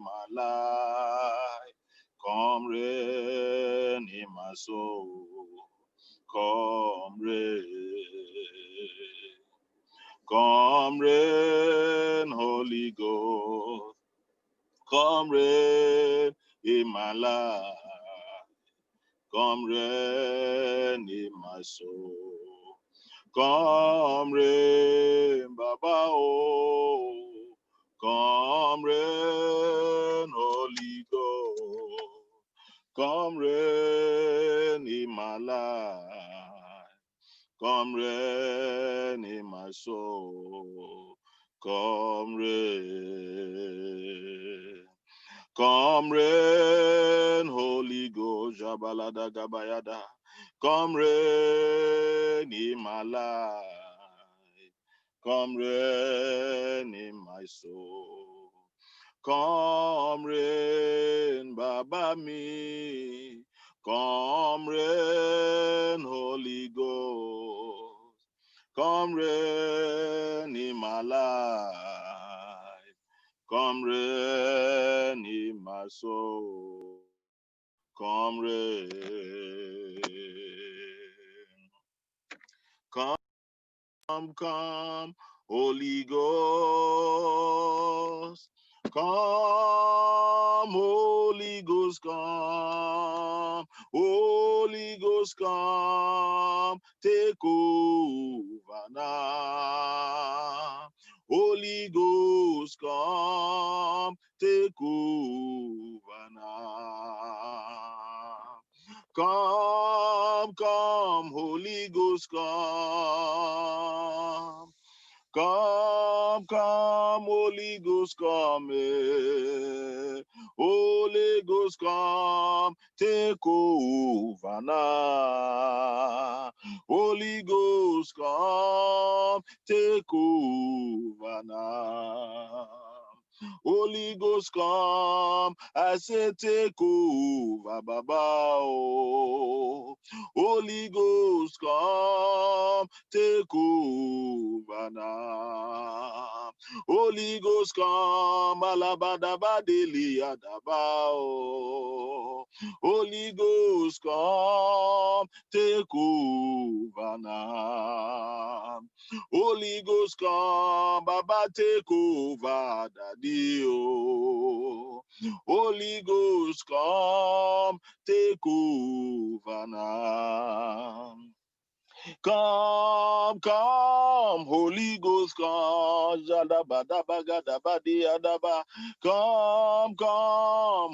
my life. Come reign in my soul. Come reign. Come reign, Holy Ghost. Come reign in my life. Come reign in my soul. Come reign, Baba, oh. Come reign, Holy Ghost. Come reign in my life. Come reign in my soul. Come reign. Come reign, Holy Ghost. Jabalada Gabayada. Come reign in my life. Come reign in my soul. Come reign, Baba me. Come reign, Holy Ghost. Come reign in my life. Come reign in my soul. Come reign. Come, Holy Ghost. Come, Holy Ghost, come. Holy Ghost, come. Take over now. Holy Ghost, come. Take over now. Come, Holy Ghost, come. Come, Holy Ghost, come. Holy Ghost, come. Take over now. Holy Ghost, come. Take over now. Holy Ghost, come. I say, take over, Baba. Oh. Holy Ghost, come. Take over now. Holy Ghost, come. Alabadabadeli adabao. Holy Ghost, come. Take over now. Holy Ghost, come. Baba, take over, Daddy. Oh. Holy Ghost, come. Take over now. Come, Holy Ghost, come. Come,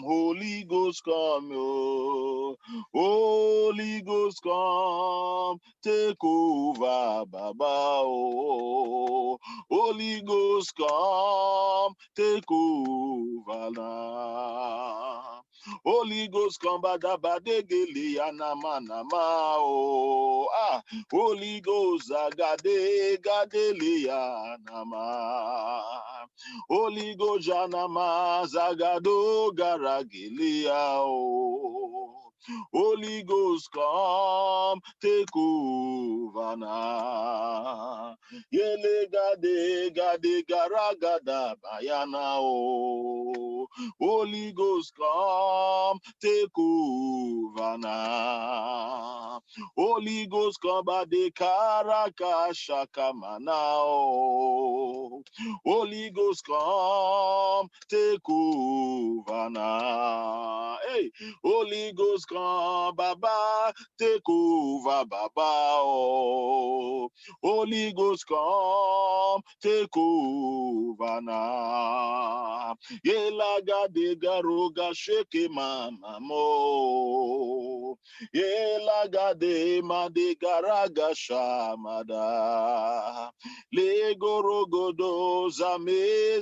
Holy Ghost, come. Oh. Holy Ghost, come. Take over, Baba. Oh. Holy Ghost, come. Take over now. Holy Ghost, come. Badabadegeli anamanama. Oh. Ah. Holy Ghost, agade gadelia nama. Holy Ghost, janama zagado garagilia. Oh. Holy Ghost, come, take over now. Yele gade garagada bayana. Oh. Holy Ghost, come, take over now. Holy Ghost, come de karaka shakamanao. Holy Ghost, come, take over now. Hey, Holy Ghost, come, Baba, take over, Baba. Oh. Holy Ghost, come, take over now. Yelaga de garoga sheke mama mo. Yelaga de made garaga shamada. Le gorogodo zame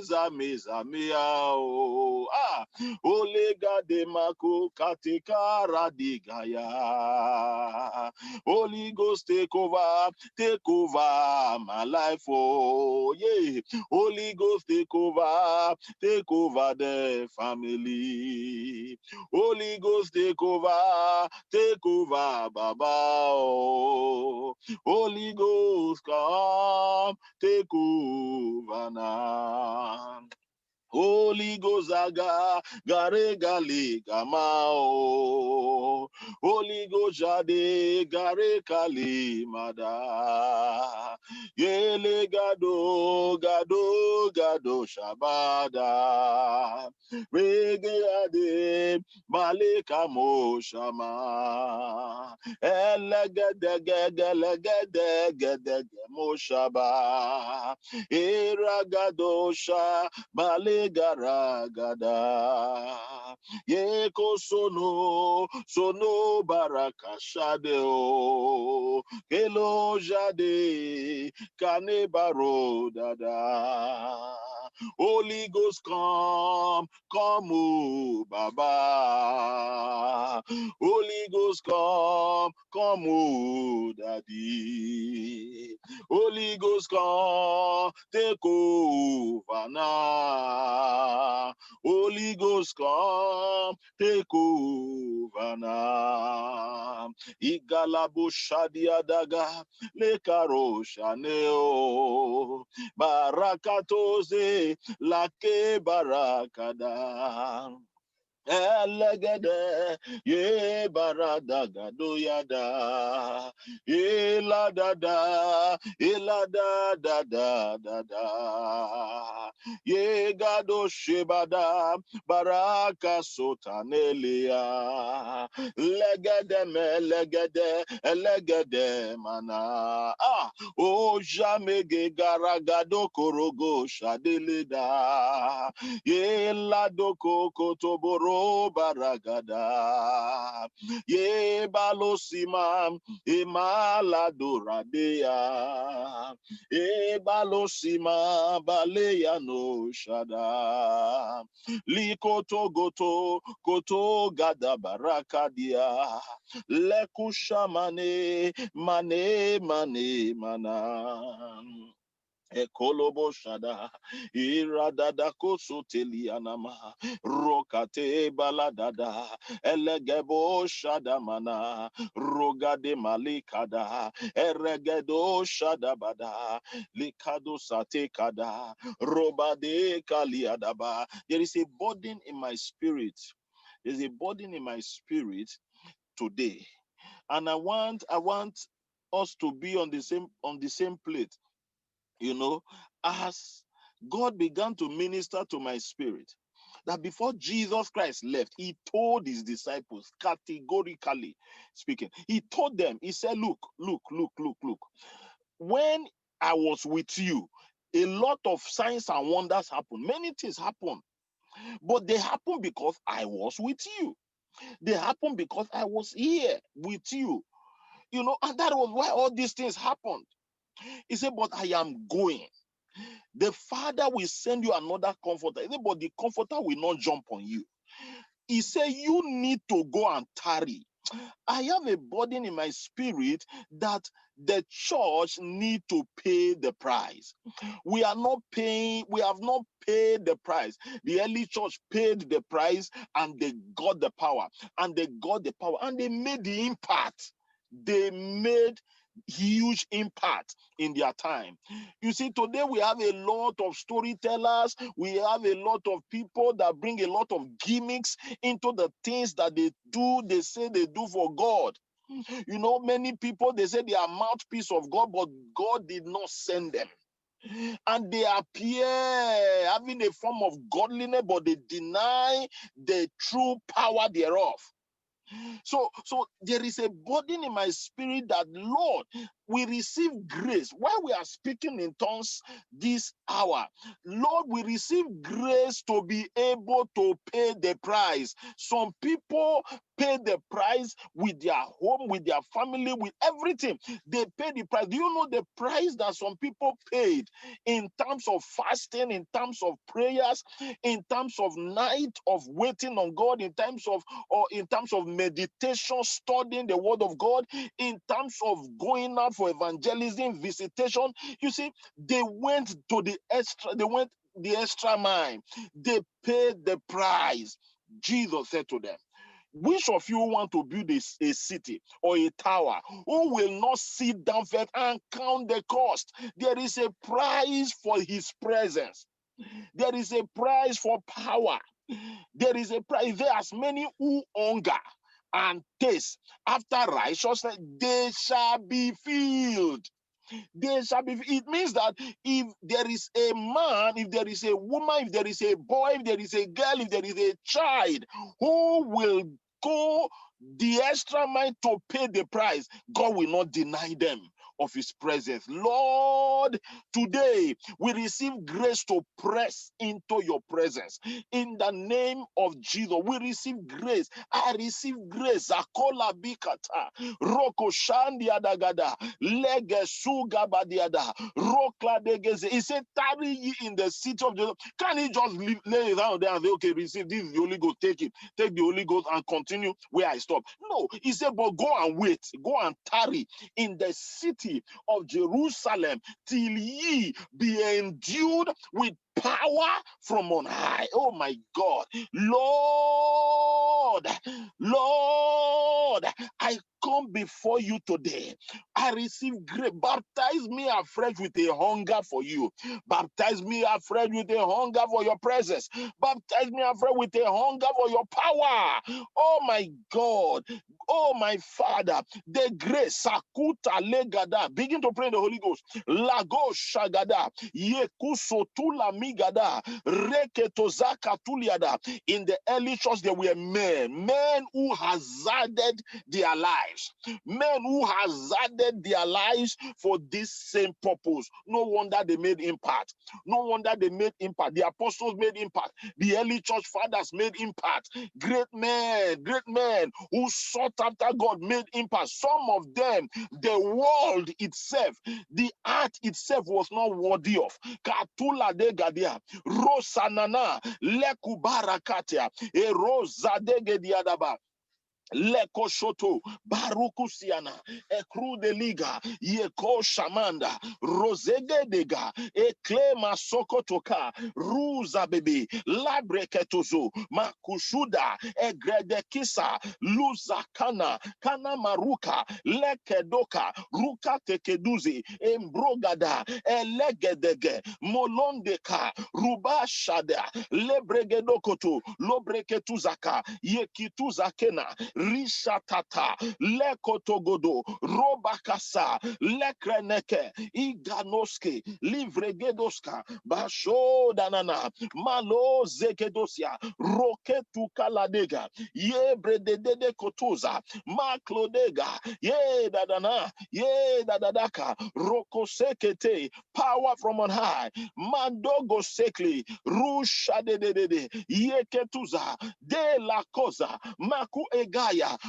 ao. Ah, olega de mako katekara digaya. Holy Ghost, take over my life. Oh, yeah. Holy Ghost, take over the family. Holy Ghost, take over, Baba. Oh. Holy Ghost, come, take over now. Holy Holy Ghost aga, gare gali gamao. Holy Ghost jade, gare kali mada. Yele gado, gado, gado shabada. Rege ade, malika mo shama. Elegede, gelegede, gedege mo shaba. Iragadosha malegaragada. Yeko sono barakashadeo. Kelo jade kanebaro dada. Holy Ghost come o Baba. Holy Ghost come o Daddy. Holy Ghost come, take over now. Holy Ghost come, take over now. Igalabo shadia daga, lekaro shaneo. Barakatoze, lake barakada. Elegede ye barada gado yada ela da ye gado shebada baraka sotanelia legede elegede mana o jamege garagado korogo shadeleda ye ladoko kotoboro baragada ye balosima emaladorabea e balosima baleya no shada likoto koto gada barakadia lekushamane mana Ekolobo shada iradada kosotelianama rokate baladada elegebo shada mana rogade malikada eregedo shada bada likado sate kada robade kaliadaba. There is a burden in my spirit. There's a burden in my spirit today, and I want us to be on the same plate. You know, as God began to minister to my spirit, that before Jesus Christ left, he told his disciples categorically speaking, he told them, he said, look. When I was with you, a lot of signs and wonders happened. Many things happened, but they happened because I was with you. They happened because I was here with you. You know, and that was why all these things happened. He said, but I am going. The Father will send you another comforter. But the comforter will not jump on you. He said, you need to go and tarry. I have a burden in my spirit that the church need to pay the price. We have not paid the price. The early church paid the price and they got the power. And they made the impact. They made huge impact in their time. You see, today we have a lot of storytellers. We have a lot of people that bring a lot of gimmicks into the things that they do. They say they do for God. You know, many people, they say they are mouthpiece of God, but God did not send them. And they appear having a form of godliness, but they deny the true power thereof. So there is a burden in my spirit that, Lord, we receive grace. While we are speaking in tongues this hour, Lord, we receive grace to be able to pay the price. Some people pay the price with their home, with their family, with everything. They pay the price. Do you know the price that some people paid in terms of fasting, in terms of prayers, in terms of night of waiting on God, in terms of meditation, studying the word of God, in terms of going out for evangelism, visitation? You see, they went the extra mile. They paid the price. Jesus said to them, which of you want to build a city or a tower? Who will not sit down first and count the cost? There is a price for his presence. There is a price for power. There is a price. There are many who hunger and taste after righteousness, they shall be filled. They shall be. It means that if there is a man, if there is a woman, if there is a boy, if there is a girl, if there is a child who will go the extra mile to pay the price, God will not deny them of his presence. Lord, today we receive grace to press into your presence. In the name of Jesus, we receive grace. I receive grace. Akola bikata, roko shandi adagada, lege suga badiada, rokla degeze. He said, tarry ye in the city of Jesus. Can he just lay it down there and say, okay, receive this, the Holy Ghost, take it, take the Holy Ghost and continue where I stop? No, he said, but go and wait, go and tarry in the city of Jerusalem till ye be endued with power from on high. Oh my God. Lord, Lord, I come before you today. I receive grace. Baptize me afresh with a hunger for you. Baptize me afresh with a hunger for your presence. Baptize me afresh with a hunger for your power. Oh my God. Oh my Father. The grace. Sakuta legada. Begin to pray in the Holy Ghost. Lago shagada. Yekusotula migada. Reketozaka tuliada. In the early church, there were men who hazarded their lives, men who hazarded their lives for this same purpose. No wonder they made impact. No wonder they made impact. The apostles made impact. The early church fathers made impact. Great men who sought after God made impact. Some of them, the world itself, the art itself was not worthy of. Katula de Gadia, Rosanana, Lekubarakatia, Erosa de Gediadaba. Leko shoto barukusiana ekru de liga yeko shamanda rozege dega eklema sokotoka ruza bebe labreketozo makushuda egredekisa luzakana kana maruka lekedoka ruka tekeduzi embrogada elegedege molondeka rubashada lebregedokoto lobreketuzaka yekituzakena rishatata lekotogodo robakasa lekreneke iganoske livregedoska bashodanana malo zekedosia roketu kaladega yebredede kotoza maklodega ye dadana ye dadadaka rokosekete power from on high mandogo sekli rushadedede yeketuza de la cosa maku egaya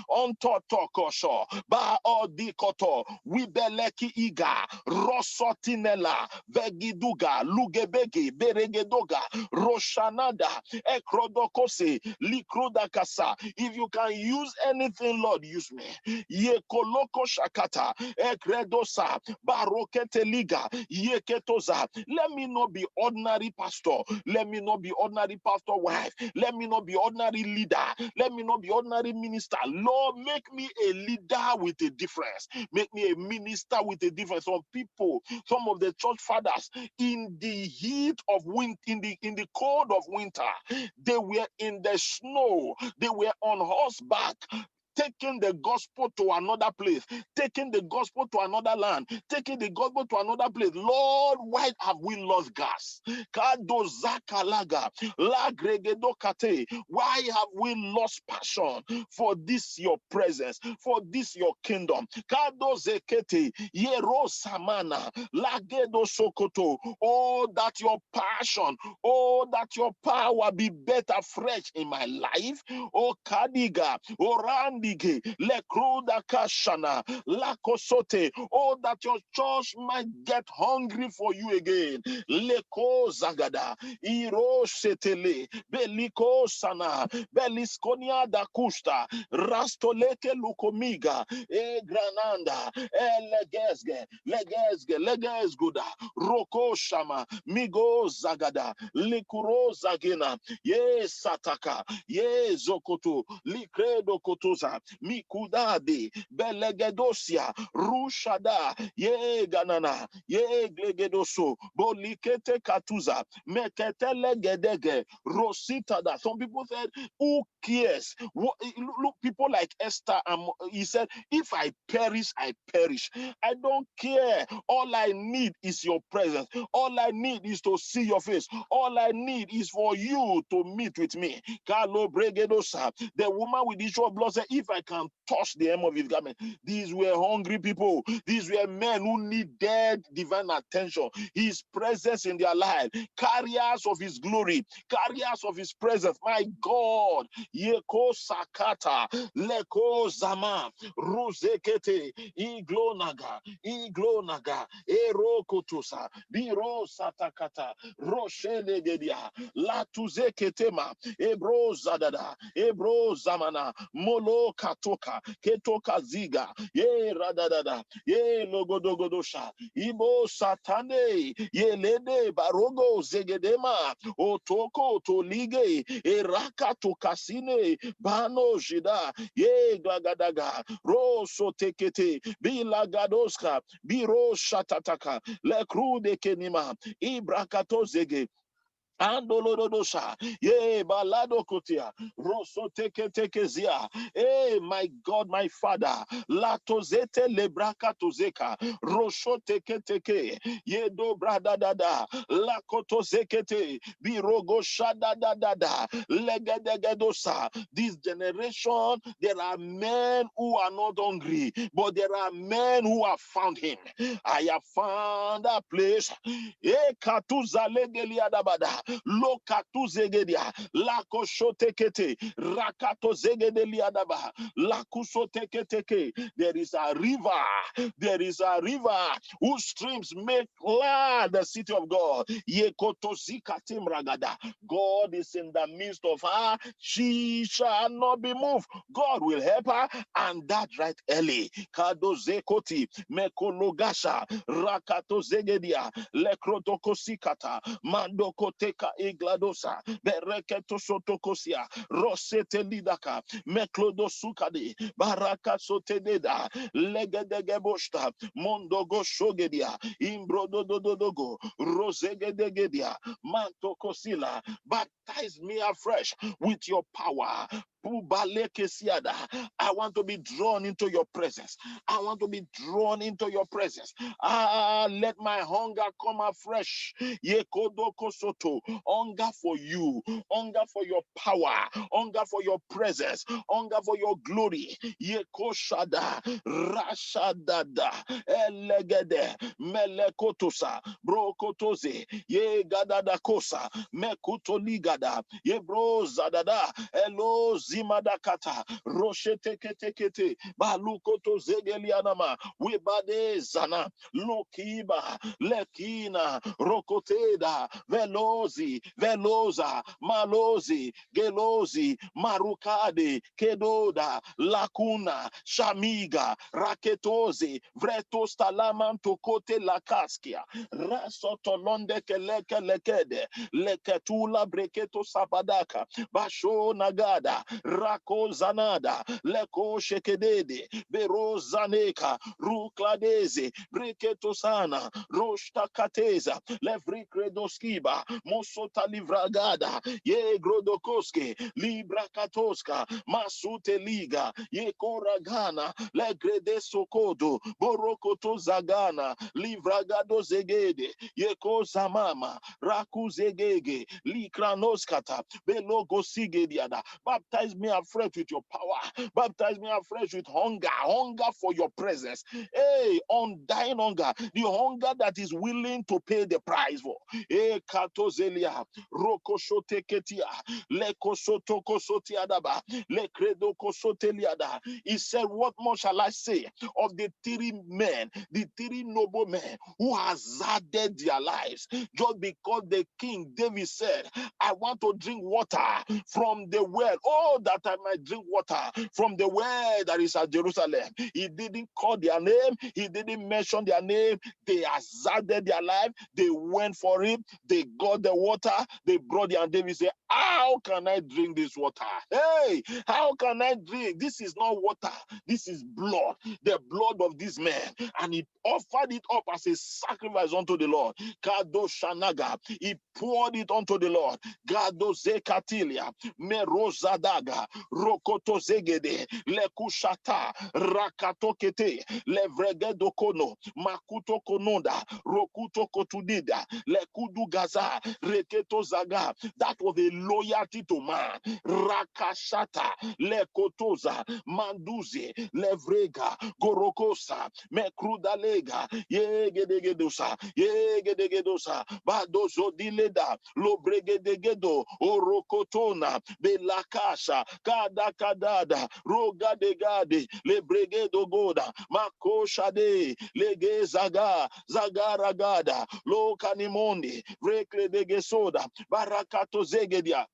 ontotokosho ba odikoto wibeleki iga rosotinela vegiduga lugebegi beregedoga roshanada ekrodokose likrudakasa. If you can use anything, Lord, use me. Yekoloko shakata ekredosa barokete liga yeketoza. Let me not be ordinary pastor. Let me not be ordinary pastor wife. Let me not be ordinary leader. Let me not be ordinary minister. Lord, make me a leader with a difference. Make me a minister with a difference. Some people, some of the church fathers, in the heat of winter, in the cold of winter, they were in the snow. They were on horseback, taking the gospel to another place, taking the gospel to another land, taking the gospel to another place. Lord, why have we lost gas? Why have we lost passion for this your presence, for this your kingdom? Oh, that your passion, oh, that your power be better fresh in my life. Oh, Kadiga, Orandige, Lekruda Kashana, Lakosote. Oh, that your church might get hungry for you again. Leko Zagada, Iro Setele, Beliko Sana, Beliskonia da Kusta, Rastoleke Lukomiga, E Grananda, Legesguda, Roko Shama, Migo Zagada, Likuro Zagina, Ye Sataka, Ye Zokoto, Likredo Kotoza, Lekosa, Mikudade, Belegedosia, Rushada, Ye Ganana, Ye Glegedoso, Bolikete Katuza, Meketele Gedege, Rositada. Some people said, who cares? Look, people like Esther, he said, if I perish, I perish. I don't care. All I need is your presence. All I need is to see your face. All I need is for you to meet with me. Carlo Bregedosa, the woman with the issue of blood said, if I can touch the hem of his garment. These were hungry people. These were men who needed divine attention. His presence in their life, carriers of his glory, carriers of his presence. My God, Yeko Sakata, Leko Zama, Ruzekete, Iglonaga, Erokotosa, Biro Satakata, Roshelegedia, Latuzeketema, Ebro Zadada, Ebro Zamana, Molo Katoka, Ketoka Ziga, Ye Radadada, Ye Logodogodosha, Ibo Satane, Ye Lede Barogo Zegedema, Otoko Tolige, Eraka Tokasine, Bano Jida, Ye Glagadaga, Roso Tekete, Bilagadoska, Biro Shatataka, Lekru de Kenima, Ibrakato Zege, Andolodosha, ye balado kotia, roso teke zia. Hey, my God, my Father, latozete lebraka tozeka, rosho teke, ye do brada dada, lakoto zekete, birogo shada dada, legedegedosa. This generation, there are men who are not hungry, but there are men who have found him. I have found a place. E katuza legeliadabada. Lokatu zegedia, lakosho tekete, rakato zegedeliadaba, lakuso teketeke. There is a river whose streams make glad the city of God. Yekoto zikatim ragada. God is in the midst of her. She shall not be moved. God will help her, and that right early. Kado zekoti, mekologasha, rakato zegedia, lekrotoko sikata, mandoko teka igladosa, bereketo sotokosia, rosete lidaka, meklodo sukade, baraka sotededa, legedegebosta, mondogo shogedia, imbrodododogo, rosegedegedia, mantokosila. Baptize me afresh with your power. I want to be drawn into your presence. I want to be drawn into your presence. Let my hunger come afresh. Yekodokosoto. Hunger for you, hunger for your power, hunger for your presence, hunger for your glory. Yekoshada, Rashadada, Elegede, Melekotosa, Brokotoze, Ye Gadadakosa, Mekutoligada, Ye Brozadada, Elo Zimadakata, Roshetekete, Balukoto Zegelianama, Wibade Zana, Lukiba, Lekina, Rokoteda, Veloza, Malozi, Gelozi, Marukade, Kedoda, Lacuna, Shamiga, Raketozi, Vretos Talamanto Kote Lakaskia, Rasotolonde Keleke Lekede, Leketula Breketo Sabadaka, Basho Nagada, Rako Zanada, Leko Shekedede, Berozaneka, Rukladeze, Breketosana, Roshta Kateza, Levrikredoskiba, Mosota Livragada, Ye Grodokoske, Libra Katoska, Masute Liga, Ye Koragana, Legrede Sokodo, Borokoto Zagana, Livragado Zegede, Ye Kozamama, Raku Zegege, Likranoskata, Belogo Sigediada. Baptize me afresh with your power. Baptize me afresh with hunger for your presence. Hey, undying hunger, the hunger that is willing to pay the price for. Hey, Katozelia, Rokoshote Ketia, Lekosotoko Sotiadaba, Lekredoko Soteliada. He said, what more shall I say of the three noble men who hazarded their lives just because the king David said, I want to drink water from the well. Oh, that I might drink water from the well that is at Jerusalem. He didn't call their name. He didn't mention their name. They hazarded their life. They went for it. They got the water. They brought it, and David said, How can I drink this water? Hey, how can I drink? This is not water. This is blood, the blood of this man. And he offered it up as a sacrifice unto the Lord. Kado Shanaga. He poured it unto the Lord. Gado Zekatilia. Merozadaga. Rokoto Zegede. Lekushata. Rakatokete. Levregedokono. Makuto Kononda. Rokuto Kotudida. Lekudu Gaza. Reketo Zaga. That was a loyalty to man. Rakashata. Lekotoza. Manduze. Levrega. Gorokosa. Mekrudalega. Yegedegedosa. Yegedegedosa. Badozo dileda. Lobregedegedo. Orokotona. Belakasha. Kadakadada. Rogadegade. Lebregedo goda. Makoshade. Lege zaga. Zagaragada. Lokanimondi. Vrekle degesoda. Barakato zegedia.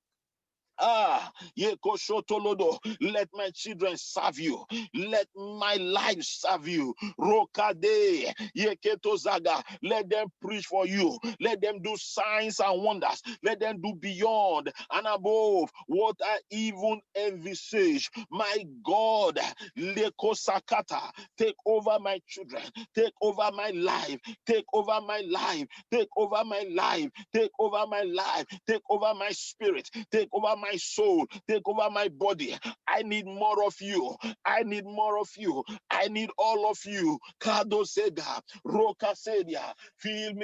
Yekoshotolodo. Let my children serve you. Let my life serve you. Rokade, Yeketozaga. Let them preach for you. Let them do signs and wonders. Let them do beyond and above what I even envisage. My God, Lekosakata, take over my children. Take over my life. Take over my life. Take over my life. Take over my life. Take over my spirit. Take over my soul. Take over my body. I need more of you. I need more of you. I need all of you. Kado Sega, Roka Sedia, feel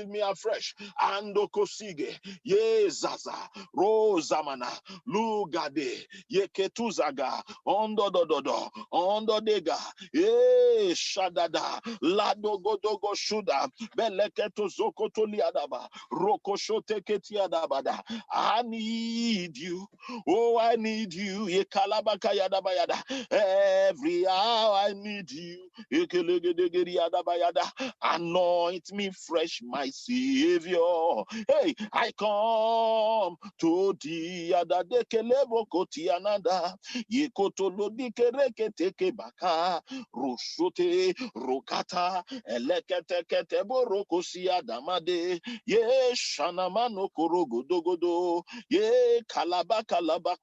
me afresh. Ando Kosige, Yezaza, Rosamana, Lugade, Yeketuzaga, Ondo Dododo, Ondo Dega, Shadada, Lado Godogo Shuda, Beleketo Zokotoliadaba, Rokoshote Ketiadabada. I need you. Oh, I need you. Every hour I need you. Anoint me fresh, my Savior. Hey, I come to thee. Baka. Rushote, Rokata, Elekete Borokosia Damade. Ye Shanamano Korogodogodo. Ye Kalaba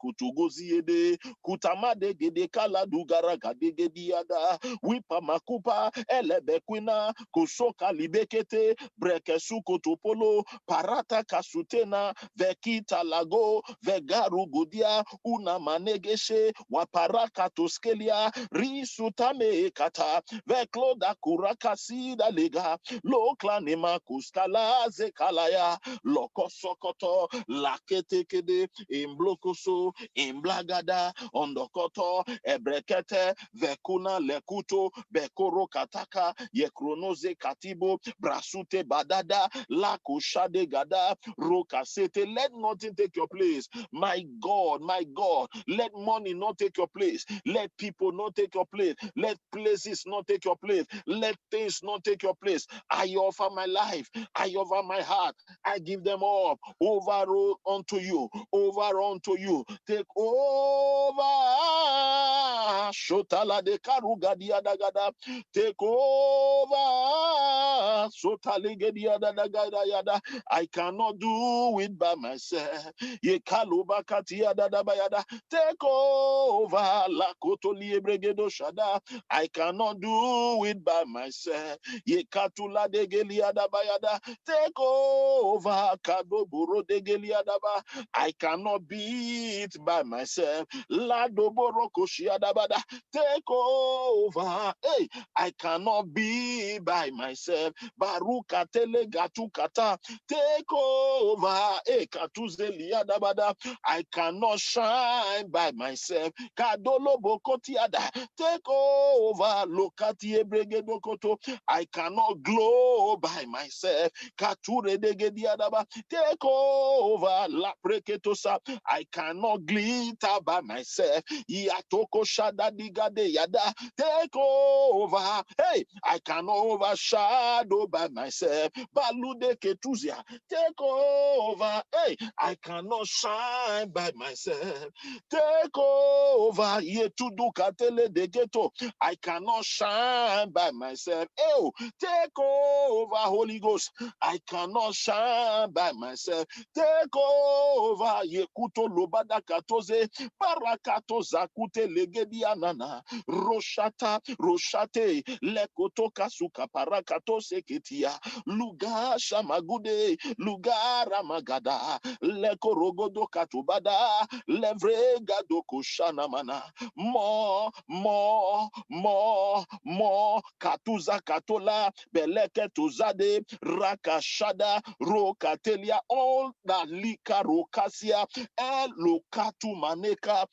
Kutugoziede. Kutamade Gede Kala Dugara Gadegediada. Wipa Makupa Elebequina. Kusoka Libekete. Brekesuko Topolo. Parata Kasutena. Vekita Lago. Vegaru Gudia. Una Manegeshe. Waparaka Toskelia. Risutame Kata. Vekloda Kurakasida Lega. Loklanema Kuskala Zekalaya. Lokosokoto. Laketekede. Imblokoso. Imblagada. Ondokoto. Ebrekete. Vekuna Lekuto. Bekoro Kataka. Yekronoze Katibo. Brasute Badada. Lakushade Gada. Rokasete. Let nothing take your place. My God, my God. Let money not take your place. Let people not take your place. Let places not take your place. Let things not take your place. I offer my life. I offer my heart. I give them up. Over unto you. Over unto you. Take over. Shotala de Karugadia Dagada. Take over. Sotaligedia Dagada Yada. I cannot do it by myself. Yekalubakatia Dadabayada. Take over. Lakotoli Ebregedo Shada. I cannot do it by myself. Yekatula de Geliada Bayada. Take over. Kadoburo de Geliadaba. I cannot be it by myself. Ladoboro Koshiadabada. Take over. Hey, I cannot be by myself. Baruka tele gatukata. Take over. Hey, Katuzeliadabada. I cannot shine by myself. Kadolo bokotiada. Take over. Lokati ebregedokoto. I cannot glow by myself. Kature degediadaba. Take over. La preketosa. I cannot glitter by myself. Yatoko shada digade yada. Take over. Hey, I cannot overshadow by myself. Balude ketuzia. Take over. Hey, I cannot shine by myself. Take over. Yetudu katele de ghetto. I cannot shine by myself. Oh, take over, Holy Ghost. I cannot shine by myself. Take over. yekuto lobada katoze barakato zakute legedia nana roshate lekoto kasuka parakato seketia luga shamagude lugara magada lekorogodo katubada levrega doko shanamana mo katuza katola beleke tuzade rakashada rokatelia all that lika rokasia lokatu maneka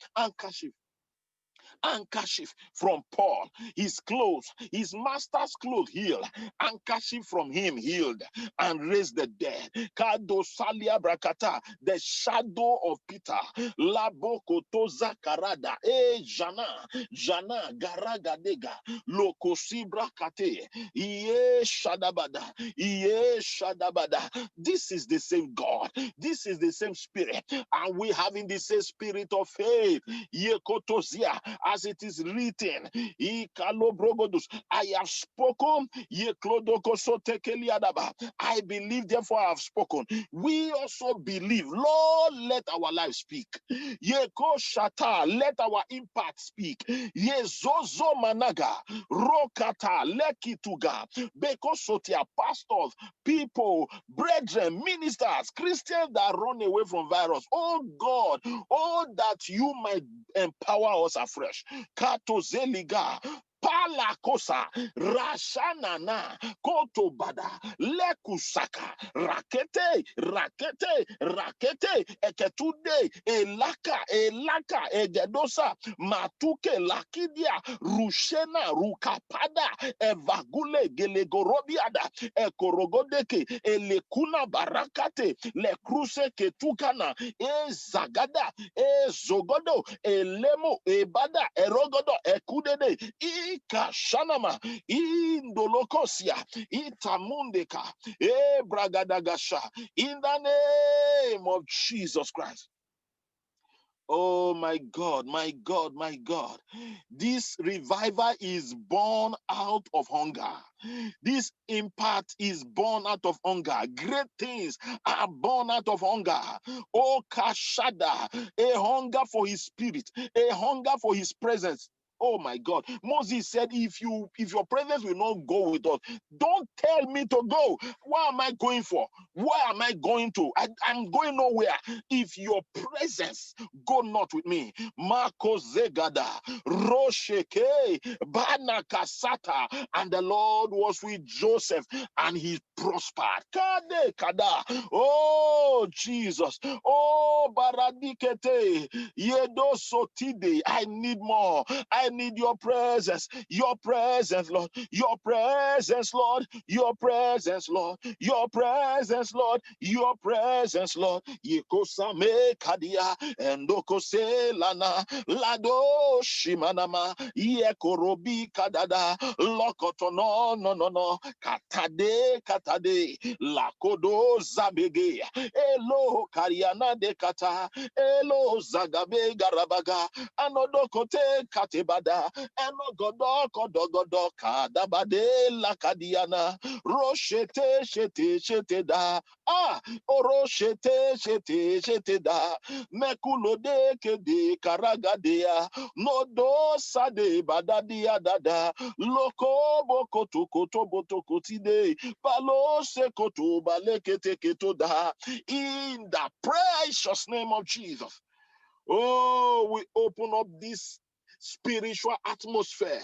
handkerchief from Paul, his clothes, his master's clothes healed, handkerchief from him healed and raised the dead. Kado salia brakata, the shadow of Peter, labo kotoza karada, jana garagadega, lokosibra kate, shadabada. This is the same God, this is the same spirit, and we having the same spirit of faith. Yekotozia, as it is written, I have spoken. I believe, therefore I have spoken. We also believe. Lord, let our life speak. Let our impact speak. Yezozo managa rokata lekituga bekosotia pastors, people, brethren, ministers, Christians that run away from virus. Oh God, oh that you might empower us afresh. Kato zeliga. Palakosa rashanana kotobada lekusaka rakete eketude elaka egedosa matuke lakidia rushena rukapada evagule gelegorobiada ekorogodeke elekuna barakate lekruse ketukana ezagada ezogodo elemo ebada erogodo ekudede ikashanama indolokosia itamundeka ebragadagasha in the name of Jesus Christ. Oh my God, my God, my God. This revival is born out of hunger. This impact is born out of hunger. Great things are born out of hunger. Oh Kashada, a hunger for his spirit, a hunger for his presence. Oh my God. Moses said, if your presence will not go with us, don't tell me to go. What am I going for? Where am I going to? I'm going nowhere. If your presence go not with me. Marco Zegada, Rosheke, Banakasata, and the Lord was with Joseph and he prospered. Kade Kada. Oh Jesus. Oh Baradikete. Yedo Sotide. I need more. I need your presence, Lord, your presence, Lord, your presence, Lord, your presence, Lord, your presence, Lord. Yekosame kadia endokose lana lado shimanama yekorobi kadada lokoto no katade lakodo zabege elo kariana de kata elo zagabe garabaga anodokote katebada enogodo kodogodo kadabade lakadiana roshete shete da oroshete da mekulode kede karagadea nodo sade badadia dada loko bokoto koto botokotide balo sekoto balekete keto da in the precious name of Jesus. Oh, we open up this spiritual atmosphere.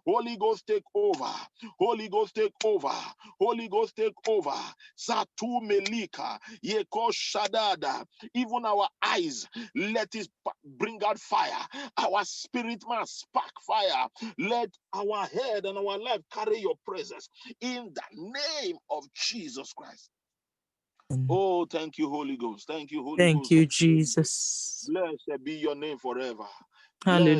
Holy Ghost take over. Holy Ghost take over. Holy Ghost take over. Satu Melika, Yeko Shadada. Even our eyes, let it bring out fire. Our spirit must spark fire. Let our head and our life carry your presence in the name of Jesus Christ. Oh, thank you, Holy Ghost. Thank you, Holy Ghost. Thank you, Jesus. Blessed be your name forever. Hallelujah.